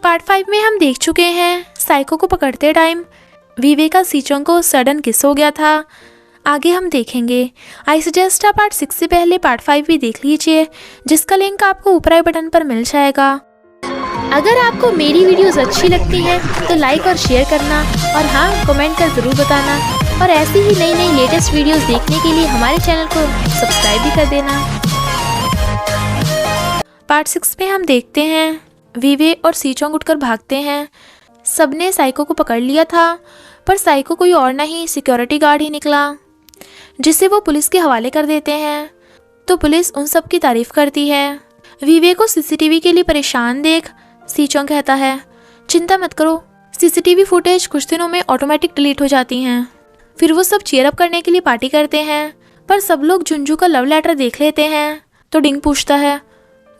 Part 5 में हम देख चुके हैं साइको को पकड़ते टाइम वीवे का सीचोंग को सडन किस हो गया था। आगे हम देखेंगे। आई सजेस्ट आप पार्ट 6 से पहले पार्ट 5 भी देख लीजिए, जिसका लिंक आपको ऊपर आई बटन पर मिल जाएगा। अगर आपको मेरी वीडियोस अच्छी लगती हैं तो लाइक और शेयर करना, और हाँ, कमेंट कर ज़रूर बताना। और ऐसी ही नई नई लेटेस्ट वीडियोस देखने के लिए हमारे चैनल को सब्सक्राइब भी कर देना। पार्ट 6 में हम देखते हैं वीवे और सीचोंग उठकर भागते हैं। सबने साइको को पकड़ लिया था, पर साइको कोई और नहीं सिक्योरिटी गार्ड ही निकला, जिसे वो पुलिस के हवाले कर देते हैं। तो पुलिस उन सब की तारीफ करती है। वीवे को सीसीटीवी के लिए परेशान देख सीचोंग कहता है, चिंता मत करो, सीसीटीवी फुटेज कुछ दिनों में ऑटोमेटिक डिलीट हो जाती हैं। फिर वो सब चीयर अप करने के लिए पार्टी करते हैं, पर सब लोग जुनजू का लव लेटर देख लेते हैं। तो डिंग पूछता है,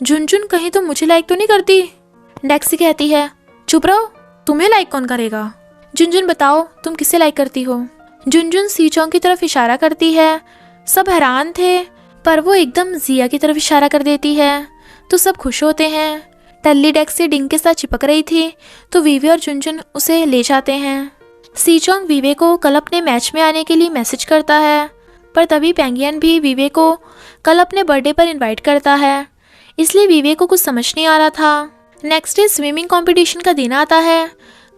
जुनजुन कहीं तो मुझे लाइक तो नहीं करती? डेक्सी कहती है, चुप रहो, तुम्हें लाइक कौन करेगा? जुनजुन बताओ तुम किसे लाइक करती हो? जुनजुन सीचोंग की तरफ इशारा करती है। सब हैरान थे, पर वो एकदम जिया की तरफ इशारा कर देती है, तो सब खुश होते हैं। टल्ली डेक्सी डिंग के साथ चिपक रही थी, तो वीवे और जुनजुन उसे ले जाते हैं। सीचोंग वीवे को कल अपने मैच में आने के लिए मैसेज करता है, पर तभी पेंगियन भी वीवे को कल अपने बर्थडे पर इनवाइट करता है, इसलिए वीवे को कुछ समझ नहीं आ रहा था। नेक्स्ट डे स्विमिंग कंपटीशन का दिन आता है,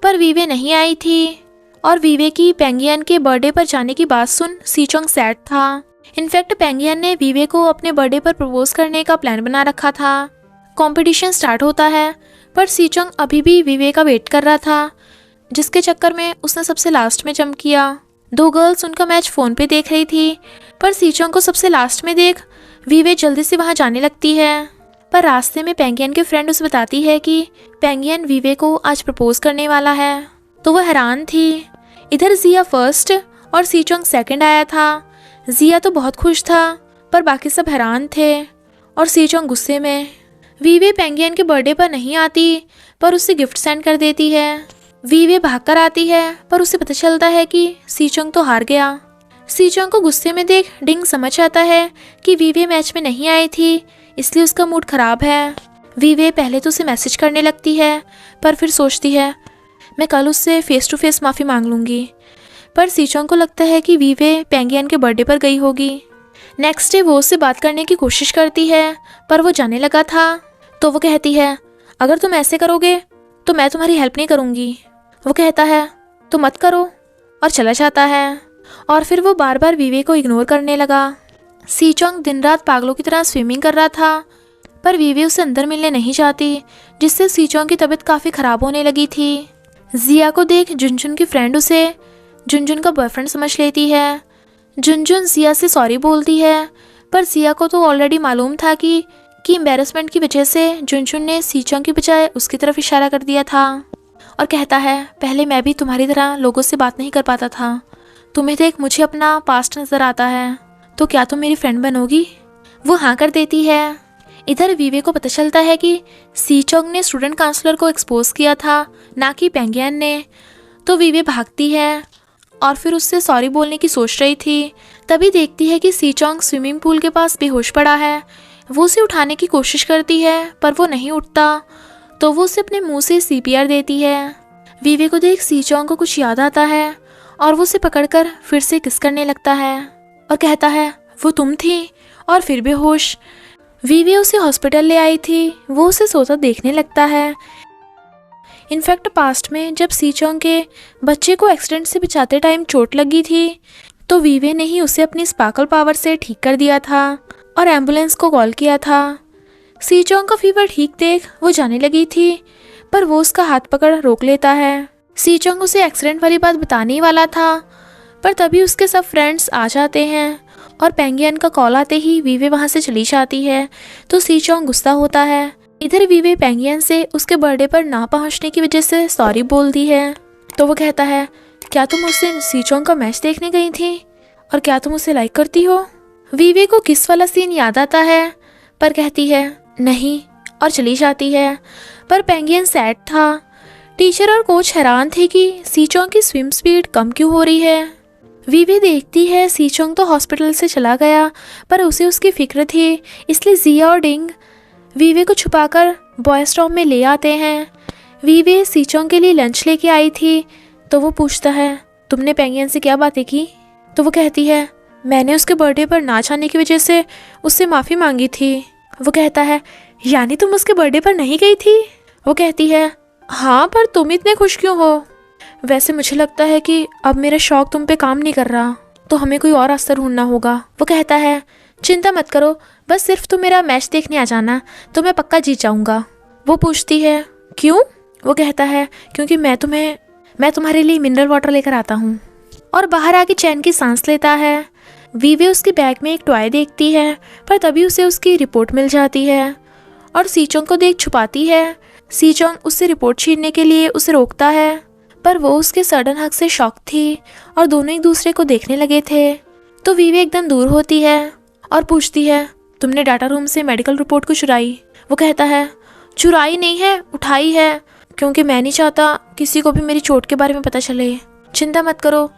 पर वीवे नहीं आई थी, और वीवे की पेंगियन के बर्थडे पर जाने की बात सुन सीचोंग सैड था। इनफैक्ट पेंगियन ने वीवे को अपने बर्थडे पर प्रपोज करने का प्लान बना रखा था। कंपटीशन स्टार्ट होता है, पर सीचोंग अभी भी वीवे का वेट कर रहा था, जिसके चक्कर में उसने सबसे लास्ट में जंप किया। दो गर्ल्स उनका मैच फ़ोन पे देख रही थी, पर सीचोंग को सबसे लास्ट में देख वीवे जल्दी से वहाँ जाने लगती है। पर रास्ते में पेंगियन के फ्रेंड उसे बताती है कि पेंगियन वीवे को आज प्रपोज करने वाला है, तो वह हैरान थी। इधर जिया फर्स्ट और सीचोंग सेकंड आया था। जिया तो बहुत खुश था, पर बाकी सब हैरान थे, और सीचोंग गुस्से में। वीवे पेंगियन के बर्थडे पर नहीं आती, पर उसे गिफ्ट सेंड कर देती है। वीवे भागकर आती है, पर उसे पता चलता है कि सीचोंग तो हार गया। सीचोंग को गुस्से में देख डिंग समझ आता है कि वीवे मैच में नहीं आई थी, इसलिए उसका मूड खराब है। वीवे पहले तो उसे मैसेज करने लगती है, पर फिर सोचती है मैं कल उससे फेस टू फेस माफ़ी मांग लूँगी। पर सीचोंग को लगता है कि वीवे पेंगियन के बर्थडे पर गई होगी। नेक्स्ट डे वो उससे बात करने की कोशिश करती है, पर वो जाने लगा था, तो वो कहती है, अगर तुम ऐसे करोगे तो मैं तुम्हारी हेल्प नहीं करूँगी। वो कहता है तो मत करो, और चला जाता है। और फिर वो बार बार वीवे को इग्नोर करने लगा। सीचोंग दिन रात पागलों की तरह स्विमिंग कर रहा था, पर वीवे उसे अंदर मिलने नहीं चाहती, जिससे सीचोंग की तबीयत काफ़ी ख़राब होने लगी थी। जिया को देख जुनजुन की फ्रेंड उसे जुनजुन का बॉयफ्रेंड समझ लेती है। जुनजुन जिया से सॉरी बोलती है, पर जिया को तो ऑलरेडी मालूम था कि एम्बैरेसमेंट की वजह से जुनजुन ने सीचोंग की बजाय उसकी तरफ इशारा कर दिया था, और कहता है पहले मैं भी तुम्हारी तरह लोगों से बात नहीं कर पाता था, तुम्हें देख मुझे अपना पास्ट नज़र आता है, तो क्या तुम मेरी फ्रेंड बनोगी? वो हाँ कर देती है। इधर वीवे को पता चलता है कि सीचोंग ने स्टूडेंट काउंसलर को एक्सपोज किया था, ना कि पेंगियन ने। तो वीवे भागती है, और फिर उससे सॉरी बोलने की सोच रही थी, तभी देखती है कि सीचोंग स्विमिंग पूल के पास बेहोश पड़ा है। वो उसे उठाने की कोशिश करती है, पर वो नहीं उठता, तो वो उसे अपने मुंह से CPR देती है। वीवे को देख सीचोंग को कुछ याद आता है, और वो उसे पकड़कर फिर से किस करने लगता है, और कहता है वो तुम थी, और फिर बेहोश। वीवे उसे हॉस्पिटल ले आई थी, वो उसे सोता देखने लगता है। इनफैक्ट पास्ट में जब सीचोंग के बच्चे को एक्सीडेंट से बचाते टाइम चोट लगी थी, तो वीवे ने ही उसे अपनी स्पार्कल पावर से ठीक कर दिया था, और एम्बुलेंस को कॉल किया था। सीचोंग का फीवर ठीक देख वो जाने लगी थी, पर वो उसका हाथ पकड़ रोक लेता है। सीचोंग उसे एक्सीडेंट वाली बात बताने ही वाला था, पर तभी उसके सब फ्रेंड्स आ जाते हैं, और पेंगियन का कॉल आते ही वीवे वहाँ से चली जाती है, तो सीचोंग गुस्सा होता है। इधर वीवे पेंगियन से उसके बर्थडे पर ना पहुँचने की वजह से सॉरी बोलती है, तो वो कहता है क्या तुम उस दिन सीचोंग का मैच देखने गई थी, और क्या तुम उसे लाइक करती हो? वीवे को किस वाला सीन याद आता है, पर कहती है नहीं, और चली जाती है। पर पेंगियन सैड था। टीचर और कोच हैरान थे कि सीचोंग की स्विम स्पीड कम क्यों हो रही है। वीवे देखती है सीचोंग तो हॉस्पिटल से चला गया, पर उसे उसकी फिक्र थी, इसलिए जिया और डिंग वीवे को छुपाकर बॉयज रूम में ले आते हैं। वीवे सीचोंग के लिए लंच लेके आई थी तो वो पूछता है, तुमने पेंगियन से क्या बातें की? तो वो कहती है, मैंने उसके बर्थडे पर नाच आने की वजह से उससे माफ़ी मांगी थी। वो कहता है, यानी तुम उसके बर्थडे पर नहीं गई थी? वो कहती है, हाँ, पर तुम इतने खुश क्यों हो? वैसे मुझे लगता है कि अब मेरा शौक तुम पे काम नहीं कर रहा, तो हमें कोई और रास्ता ढूंढना होगा। वो कहता है, चिंता मत करो, बस सिर्फ तुम मेरा मैच देखने आ जाना तो मैं पक्का जीत जाऊंगा। वो पूछती है, क्यों? वो कहता है, क्योंकि मैं तुम्हारे लिए मिनरल वाटर लेकर आता हूँ। और बाहर आके चैन की सांस लेता है। वीवे उसके बैग में एक टॉय देखती है, पर तभी उसे उसकी रिपोर्ट मिल जाती है और सीचोंग को देख छुपाती है। सीचोंग उससे रिपोर्ट छीनने के लिए उसे रोकता है, पर वो उसके सडन हक से शॉक थी और दोनों एक दूसरे को देखने लगे थे। तो वीवे एकदम दूर होती है और पूछती है, तुमने डाटा रूम से मेडिकल रिपोर्ट को चुराई? वो कहता है, चुराई नहीं है, उठाई है, क्योंकि मैं नहीं चाहता किसी को भी मेरी चोट के बारे में पता चले। चिंता मत करो,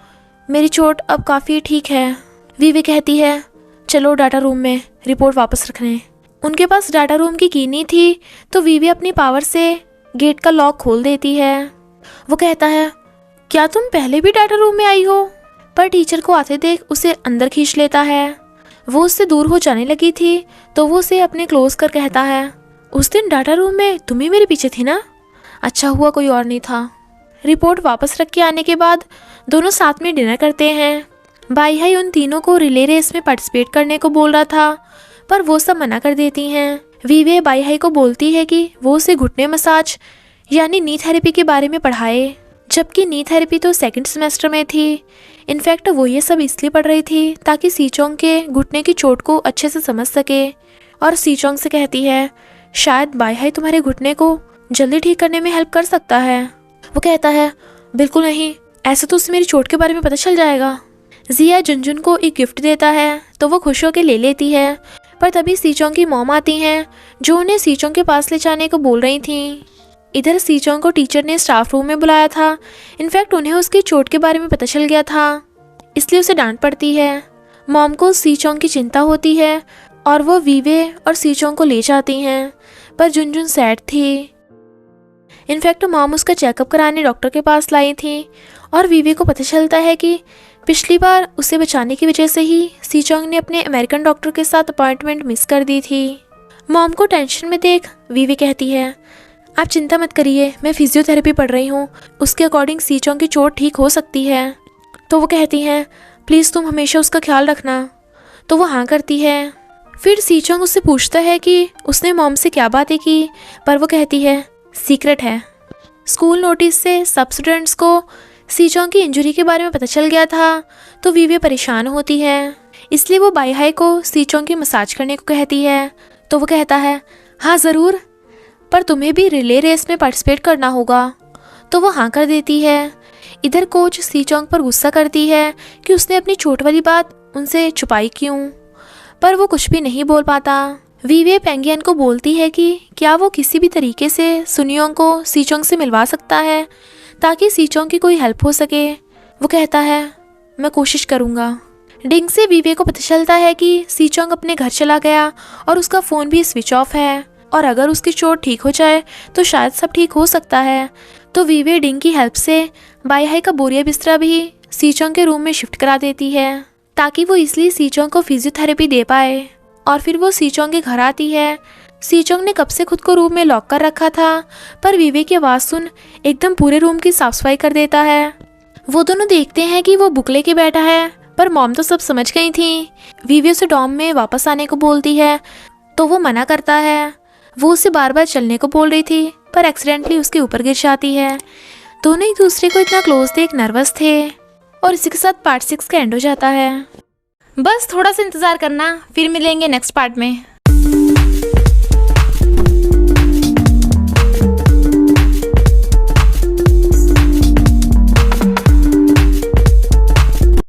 मेरी चोट अब काफ़ी ठीक है। वीवे कहती है, चलो डाटा रूम में रिपोर्ट वापस रखने। उनके पास डाटा रूम की की नहीं थी, तो वीवे अपनी पावर से गेट का लॉक खोल देती है। वो कहता है, क्या तुम पहले भी डाटा रूम में आई हो? पर टीचर को आते देख उसे अंदर खींच लेता है। वो उससे दूर हो जाने लगी थी तो वो उसे अपने क्लोज कर कहता है, उस दिन डाटा रूम में तुम ही मेरे पीछे थी ना? अच्छा हुआ कोई और नहीं था। रिपोर्ट वापस रख के आने के बाद दोनों साथ में डिनर करते हैं। बाईहाई उन तीनों को रिले रेस में पार्टिसिपेट करने को बोल रहा था, पर वो सब मना कर देती हैं। वीवे बाईहाई को बोलती है कि वो उसे घुटने मसाज यानी नी थेरेपी के बारे में पढ़ाए, जबकि नी थेरेपी तो सेकंड सेमेस्टर में थी। इनफैक्ट वो ये सब इसलिए पढ़ रही थी ताकि सीचोंग के घुटने की चोट को अच्छे से समझ सके। और सीचोंग से कहती है, शायद बाईहाई तुम्हारे घुटने को जल्दी ठीक करने में हेल्प कर सकता है। वो कहता है, बिल्कुल नहीं, ऐसे तो उसे मेरी चोट के बारे में पता चल जाएगा। जिया जुनजुन को एक गिफ्ट देता है तो वो खुश होकर ले लेती है, पर तभी सीचोंग की मॉम आती हैं जो उन्हें सीचोंग के पास ले जाने को बोल रही थी। इधर सीचोंग को टीचर ने स्टाफ रूम में बुलाया था। इनफैक्ट उन्हें उसकी चोट के बारे में पता चल गया था, इसलिए उसे डांट पड़ती है। मॉम को सीचोंग की चिंता होती है और वो वीवे और सीचोंग को ले जाती हैं, पर जुनजुन सैड थी। इनफैक्ट मॉम उसका चेकअप कराने डॉक्टर के पास लाई थी और वीवे को पता चलता है कि पिछली बार उसे बचाने की वजह से ही सीचोंग ने अपने अमेरिकन डॉक्टर के साथ अपॉइंटमेंट मिस कर दी थी। मॉम को टेंशन में देख वीवे कहती है, आप चिंता मत करिए, मैं फिजियोथेरेपी पढ़ रही हूँ, उसके अकॉर्डिंग सीचोंग की चोट ठीक हो सकती है। तो वो कहती हैं, प्लीज़ तुम हमेशा उसका ख्याल रखना। तो वो हाँ करती है। फिर सीचोंग उससे पूछता है कि उसने मॉम से क्या बातें की, पर वो कहती है, सीक्रेट है। स्कूल नोटिस से सब स्टूडेंट्स को सीचोंग की इंजरी के बारे में पता चल गया था, तो वीवे परेशान होती है, इसलिए वो बाईहाई को सीचोंग की मसाज करने को कहती है। तो वो कहता है, हाँ ज़रूर, पर तुम्हें भी रिले रेस में पार्टिसिपेट करना होगा। तो वो हाँ कर देती है। इधर कोच सीचोंग पर गुस्सा करती है कि उसने अपनी चोट वाली बात उनसे छुपाई क्यों, पर वो कुछ भी नहीं बोल पाता। वीवे पेंगियन को बोलती है कि क्या वो किसी भी तरीके से सुनियोंग को सीचोंग से मिलवा सकता है ताकि सीचोंग की कोई हेल्प हो सके। वो कहता है, मैं कोशिश करूँगा। डिंग से वीवे को पता चलता है कि सीचोंग अपने घर चला गया और उसका फ़ोन भी स्विच ऑफ है, और अगर उसकी चोट ठीक हो जाए तो शायद सब ठीक हो सकता है। तो वीवे डिंग की हेल्प से बाईहाई का बोरिया बिस्तरा भी सीचोंग के रूम में शिफ्ट करा देती है ताकि वो इसलिए सीचोंग को फिजियोथेरेपी दे पाए। और फिर वो सीचोंग के घर आती है। सीचोंग ने कब से खुद को रूम में लॉक कर रखा था, पर वीवे की आवाज़ सुन एकदम पूरे रूम की साफ सफाई कर देता है। वो दोनों देखते हैं कि वो बुक लेके बैठा है, पर मॉम तो सब समझ गई थी। वीवे उसे डॉम में वापस आने को बोलती है तो वो मना करता है। वो उसे बार बार चलने को बोल रही थी, पर एक्सीडेंटली उसके ऊपर गिर जाती है। दोनों एक दूसरे को इतना क्लोज देख नर्वस थे। और इसी के साथ पार्ट 6 का एंड हो जाता है। बस थोड़ा सा इंतज़ार करना, फिर मिलेंगे नेक्स्ट पार्ट में।